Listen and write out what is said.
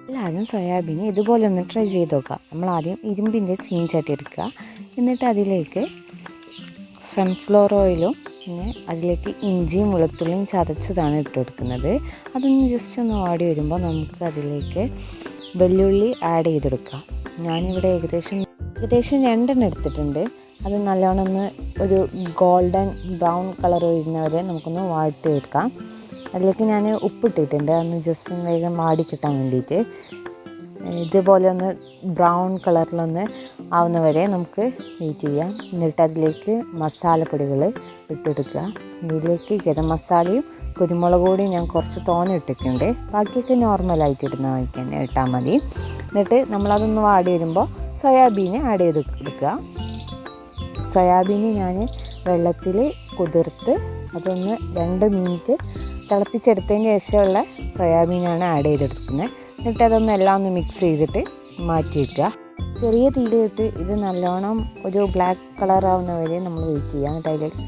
എല്ലാവരും സോയാബീൻ ഇതുപോലെ ഒന്ന് ട്രൈ ചെയ്ത് നോക്കുക. നമ്മൾ ആദ്യം ഇരുമ്പിൻ്റെ ചീൻചട്ടി എടുക്കുക. എന്നിട്ട് അതിലേക്ക് സൺഫ്ലവർ ഓയിലും പിന്നെ അതിലേക്ക് ഇഞ്ചിയും വെളുത്തുള്ളിയും ചതച്ചതാണ് ഇട്ട് കൊടുക്കുന്നത്. അതൊന്ന് ജസ്റ്റ് ഒന്ന് വാടി വരുമ്പോൾ നമുക്ക് അതിലേക്ക് വെല്ലുള്ളി ആഡ് ചെയ്തെടുക്കാം. ഞാനിവിടെ ഏകദേശം 2 എടുത്തിട്ടുണ്ട്. അത് നല്ലോണം ഒന്ന് ഒരു ഗോൾഡൻ ബ്രൗൺ കളർ വരുന്നവരെ നമുക്കൊന്ന് വാട്ടിയെടുക്കാം. അതിലേക്ക് ഞാൻ ഉപ്പിട്ടിട്ടുണ്ട്, അതൊന്ന് ജസ്റ്റ് ഒന്ന് വേഗം വാടി കിട്ടാൻ വേണ്ടിയിട്ട്. ഇതുപോലെ ഒന്ന് ബ്രൗൺ കളറിലൊന്ന് ആവുന്നവരെ നമുക്ക് വെയിറ്റ് ചെയ്യാം. എന്നിട്ട് അതിലേക്ക് മസാലപ്പൊടികൾ ഇട്ടെടുക്കുക. ഇതിലേക്ക് ഗരം മസാലയും കുരുമുളക് പൊടിയും ഞാൻ കുറച്ച് തോനെ ഇട്ടിട്ടുണ്ട്. ബാക്കിയൊക്കെ നോർമലായിട്ട് ഇട്ടാൽ മതി. എന്നിട്ട് നമ്മളതൊന്ന് വാടി വരുമ്പോൾ സോയാബീൻ ആഡ് ചെയ്ത് എടുക്കുക. സോയാബീൻ ഞാൻ വെള്ളത്തിൽ കുതിർത്ത് അതൊന്ന് 2 മിനിറ്റ് തിളപ്പിച്ചെടുത്തതിന് ശേഷമുള്ള സോയാബീനാണ് ആഡ് ചെയ്തെടുക്കുന്നത്. എന്നിട്ട് അതൊന്ന് എല്ലാം ഒന്ന് മിക്സ് ചെയ്തിട്ട് മാറ്റി വയ്ക്കുക. ചെറിയ തീയിലിട്ട് ഇത് നല്ലോണം ഒരു ബ്ലാക്ക് കളർ ആവുന്നവരെ നമ്മൾ വെയിറ്റ് ചെയ്യുക. എന്നിട്ട് അതിലേക്ക്